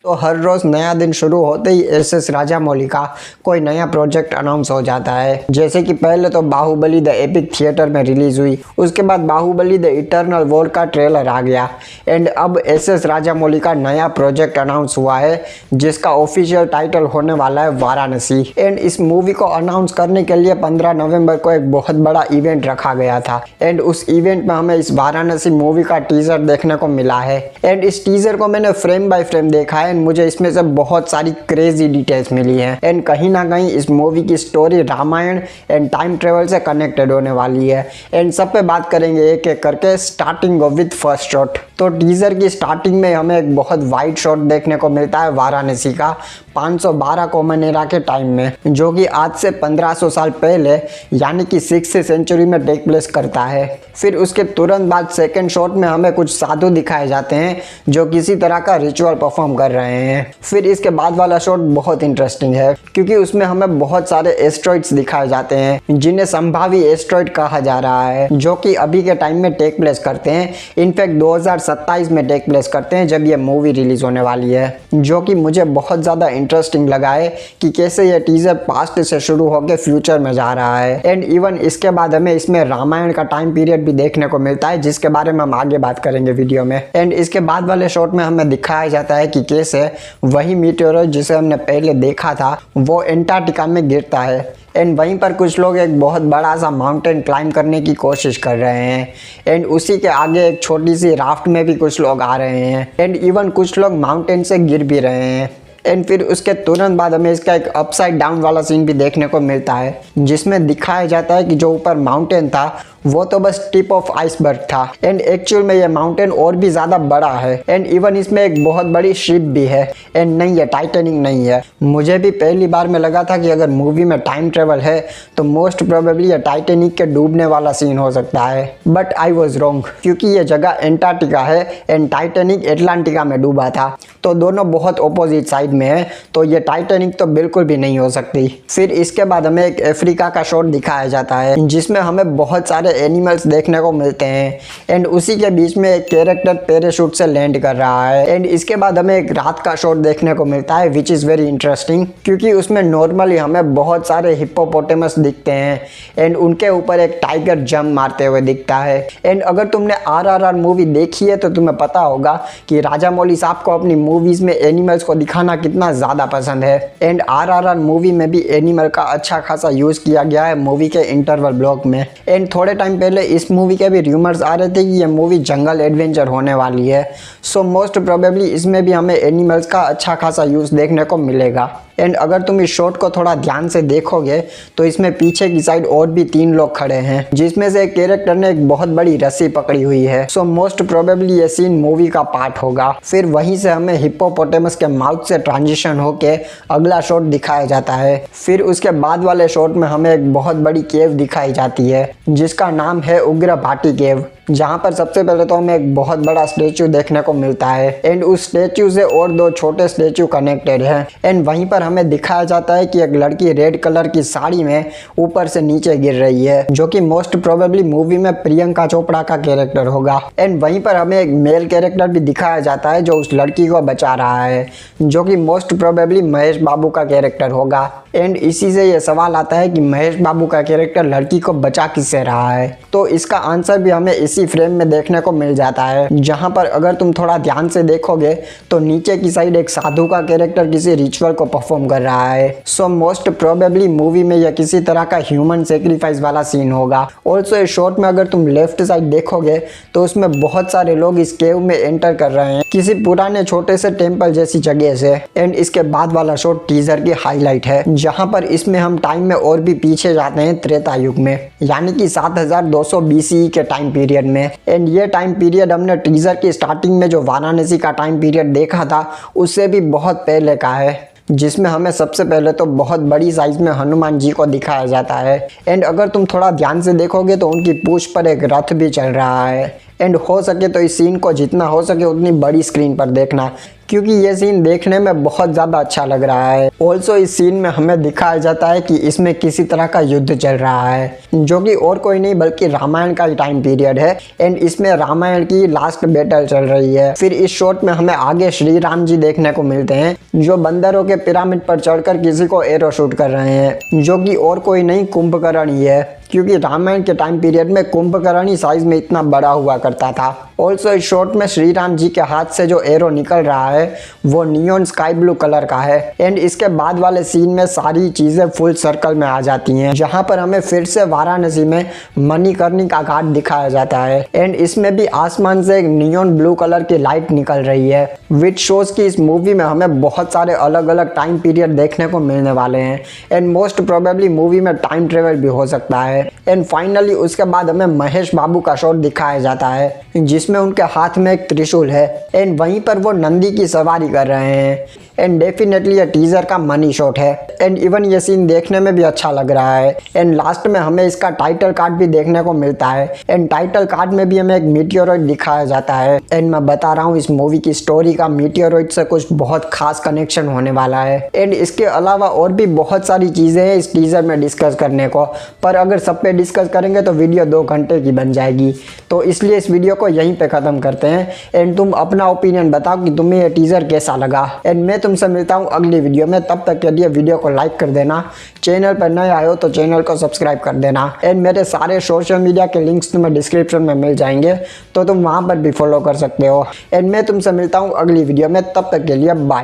तो हर रोज नया दिन शुरू होते ही एसएस राजामौली का कोई नया प्रोजेक्ट अनाउंस हो जाता है। जैसे कि पहले तो बाहुबली द एपिक थिएटर में रिलीज हुई, उसके बाद बाहुबली द इटर्नल वॉर का ट्रेलर आ गया एंड अब एसएस राजामौली का नया प्रोजेक्ट अनाउंस हुआ है जिसका ऑफिशियल टाइटल होने वाला है वाराणसी। एंड इस मूवी को अनाउंस करने के लिए 15 नवंबर को एक बहुत बड़ा इवेंट रखा गया था एंड उस इवेंट में हमें इस वाराणसी मूवी का टीजर देखने को मिला है। एंड इस टीजर को मैंने फ्रेम बाय फ्रेम देखा है, मुझे इसमें से बहुत सारी क्रेजी डिटेल्स मिली हैं एंड कहीं ना कहीं इस मूवी की story Ramayan and time travel से कनेक्टेड होने वाली है। एंड सब पे बात करेंगे एक एक करके, स्टार्टिंग विद फर्स्ट शॉट। तो टीजर की स्टार्टिंग में हमें एक बहुत वाइड शॉट देखने को मिलता है वाराणसी का 512 कॉमन एरा के टाइम में, जो कि आज से 1500 साल पहले यानी कि 6th सेंचुरी में टेक प्लेस करता है। फिर उसके तुरंत बाद सेकंड शॉट में हमें कुछ साधु दिखाए जाते हैं जो किसी तरह का रिचुअल परफॉर्म कर रहे हैं। फिर इसके बाद वाला शॉट बहुत इंटरेस्टिंग है क्योंकि उसमें हमें बहुत सारे एस्ट्रॉइड्स दिखाए जाते हैं जिन्हें संभावी एस्ट्रॉइड कहा जा रहा है, जो कि अभी के टाइम में टेक प्लेस करते हैं। इनफैक्ट 2027 में टेक प्लेस करते हैं जब ये मूवी रिलीज होने वाली है, जो कि मुझे बहुत ज़्यादा इंटरेस्टिंग लगा है कि कैसे ये टीजर पास्ट से शुरू होकर फ्यूचर में जा रहा है। एंड इवन इसके बाद हमें इसमें रामायण का टाइम पीरियड भी देखने को मिलता है जिसके बारे में हम आगे बात करेंगे वीडियो में। एंड इसके बाद वाले शॉट में हमें दिखाया जाता है कि कैसे वही मीटेओर जिसे हमने पहले देखा था वो एंटार्क्टिका में गिरता है एंड वहीं पर कुछ लोग एक बहुत बड़ा सा माउंटेन क्लाइम करने की कोशिश कर रहे हैं एंड उसी के आगे एक छोटी सी राफ्ट में भी कुछ लोग आ रहे हैं एंड इवन कुछ लोग माउंटेन से गिर भी रहे हैं। एंड फिर उसके तुरंत बाद हमें इसका एक अपसाइड डाउन वाला सीन भी देखने को मिलता है जिसमें दिखाया जाता है कि जो ऊपर माउंटेन था वो तो बस टिप ऑफ आइसबर्ग था एंड एक्चुअल में ये माउंटेन और भी ज्यादा बड़ा है एंड इवन इसमें एक बहुत बड़ी शिप भी है एंड नहीं, ये टाइटैनिक नहीं है। मुझे भी पहली बार में लगा था कि अगर मूवी में टाइम ट्रेवल है तो मोस्ट प्रोबेबली ये टाइटैनिक के डूबने वाला सीन हो सकता है, बट आई वॉज रॉन्ग क्योंकि ये जगह एंटार्क्टिका है एंड टाइटैनिक एटलांटिका में डूबा था, तो दोनों बहुत अपोजिट साइड में है, तो ये टाइटैनिक तो बिल्कुल भी नहीं हो सकती। फिर इसके बाद हमें एक अफ्रीका का शॉट दिखाया जाता है जिसमें हमें बहुत सारे एनिमल्स देखने को मिलते हैं एंड उसी के बीच में एक कैरेक्टर पैराशूट से लैंड कर रहा है। एंड इसके बाद हमें एक रात का शॉट देखने को मिलता है विच इज़ वेरी इंटरेस्टिंग क्योंकि उसमें नॉर्मली हमें बहुत सारे हिप्पोपोटेमस दिखते हैं एंड उनके ऊपर एक टाइगर जंप मारते हुए दिखता है। एंड अगर तुमने RRR मूवी देखी है तो तुम्हें पता होगा कि राजामौली साहब को अपनी मूवीज में एनिमल्स को दिखाना कितना ज़्यादा पसंद है एंड RRR मूवी में भी एनिमल का अच्छा खासा यूज़ किया गया है मूवी के इंटरवल ब्लॉक में। एंड थोड़े टाइम पहले इस मूवी के भी रूमर्स आ रहे थे कि ये मूवी जंगल एडवेंचर होने वाली है, सो मोस्ट प्रोबेबली इसमें भी हमें एनिमल्स का अच्छा खासा यूज़ देखने को मिलेगा। एंड अगर तुम इस शॉट को थोड़ा ध्यान से देखोगे तो इसमें पीछे की साइड और भी 3 लोग खड़े हैं जिसमें से एक कैरेक्टर ने एक बहुत बड़ी रस्सी पकड़ी हुई है, सो मोस्ट प्रोबेबली ये सीन मूवी का पार्ट होगा। फिर वहीं से हमें हिप्पोपोटेमस के माउथ से ट्रांजिशन होके अगला शॉट दिखाया जाता है। फिर उसके बाद वाले शॉट में हमें एक बहुत बड़ी केव दिखाई जाती है जिसका नाम है उग्र भाटी केव, जहाँ पर सबसे पहले तो हमें एक बहुत बड़ा स्टेचू देखने को मिलता है एंड उस स्टेचू से और 2 छोटे स्टेचू कनेक्टेड हैं एंड वहीं पर हमें दिखाया जाता है कि एक लड़की रेड कलर की साड़ी में ऊपर से नीचे गिर रही है, जो कि मोस्ट प्रोबेबली मूवी में प्रियंका चोपड़ा का कैरेक्टर होगा। एंड वहीं पर हमें एक मेल कैरेक्टर भी दिखाया जाता है जो उस लड़की को बचा रहा है, जो कि मोस्ट प्रोबेबली महेश बाबू का कैरेक्टर होगा। एंड इसी से ये सवाल आता है कि महेश बाबू का कैरेक्टर लड़की को बचा किससे रहा है, तो इसका आंसर भी हमें इसी फ्रेम में देखने को मिल जाता है, जहां पर अगर तुम थोड़ा ध्यान से देखोगे तो नीचे की साइड एक साधु का कैरेक्टर किसी रिचुअल को परफॉर्म कर रहा है। सो मोस्ट प्रोबेबली मूवी में यह किसी तरह का ह्यूमन सेक्रीफाइस वाला सीन होगा। ऑल्सो इस शॉट में अगर तुम लेफ्ट साइड देखोगे तो उसमें बहुत सारे लोग इस केव में एंटर कर रहे हैं किसी पुराने छोटे से टेम्पल जैसी जगह से। एंड इसके बाद वाला शॉट टीजर की हाईलाइट है, जहां पर इसमें हम टाइम में और भी पीछे जाते हैं त्रेता युग में, यानी कि 7200 BCE के टाइम पीरियड में। एंड ये टाइम पीरियड हमने टीजर की स्टार्टिंग में जो वाराणसी का टाइम पीरियड देखा था उससे भी बहुत पहले का है, जिसमें हमें सबसे पहले तो बहुत बड़ी साइज में हनुमान जी को दिखाया जाता है एंड अगर तुम थोड़ा ध्यान से देखोगे तो उनकी पूंछ पर एक रथ भी चल रहा है एंड हो सके तो इस सीन को जितना हो सके उतनी बड़ी स्क्रीन पर देखना, क्योंकि ये सीन देखने में बहुत ज़्यादा अच्छा लग रहा है। ऑल्सो इस सीन में हमें दिखाया जाता है कि इसमें किसी तरह का युद्ध चल रहा है, जो कि और कोई नहीं बल्कि रामायण का ही टाइम पीरियड है एंड इसमें रामायण की लास्ट बैटल चल रही है। फिर इस शॉट में हमें आगे श्री राम जी देखने को मिलते हैं, जो बंदरों के पिरामिड पर चढ़कर किसी को एरो शूट कर रहे हैं, जो कि और कोई नहीं कुंभकर्ण ही है, क्योंकि रामायण के टाइम पीरियड में कुंभकर्ण ही साइज में इतना बड़ा हुआ करता था। ऑल्सो इस शॉट में श्री राम जी के हाथ से जो एरो निकल रहा है वो नियॉन स्काई ब्लू कलर का है एंड इसके बाद वाले सीन में सारी चीजें फुल सर्कल में आ जाती हैं, जहां पर हमें फिर से वाराणसी में मणिकर्णिका घाट दिखाया जाता है एंड इसमें भी आसमान से एक नियॉन ब्लू कलर की लाइट निकल रही है, विच शोज की इस मूवी में हमें बहुत सारे अलग अलग टाइम पीरियड देखने को मिलने वाले हैं एंड मोस्ट प्रोबेबली मूवी में टाइम ट्रेवल भी हो सकता है। एंड फाइनली उसके बाद हमें महेश बाबू का शॉट दिखाया जाता है, जिसमें उनके हाथ में एक त्रिशूल है एंड वहीं पर वो नंदी की सवारी कर रहे हैं एंड डेफिनेटली ये टीजर का मनी शॉट है एंड इवन ये सीन देखने में भी अच्छा लग रहा है एंड लास्ट में हमें इसका टाइटल कार्ड भी देखने को मिलता है एंड टाइटल कार्ड में भी हमें एक मीटियोरॉइड दिखाया जाता है एंड मैं बता रहा हूँ इस मूवी की स्टोरी का मीटियोरॉइड से कुछ बहुत खास कनेक्शन होने वाला है एंड इसके अलावा और भी बहुत सारी चीजें हैं इस टीजर में डिस्कस करने को, पर अगर सब पे डिस्कस करेंगे तो वीडियो 2 घंटे की बन जाएगी, तो इसलिए इस वीडियो को यहीं पे खत्म करते हैं एंड तुम अपना ओपिनियन बताओ कि तुम्हें ये टीजर कैसा लगा एंड मैं तुमसे मिलता हूँ अगली वीडियो में। तब तक के लिए वीडियो को लाइक कर देना, चैनल पर नए आए हो तो चैनल को सब्सक्राइब कर देना एंड मेरे सारे सोशल मीडिया के लिंक्स तुम्हें डिस्क्रिप्शन में मिल जाएंगे, तो तुम वहाँ पर भी फॉलो कर सकते हो एंड मैं तुमसे मिलता हूँ अगली वीडियो में। तब तक के लिए बाय।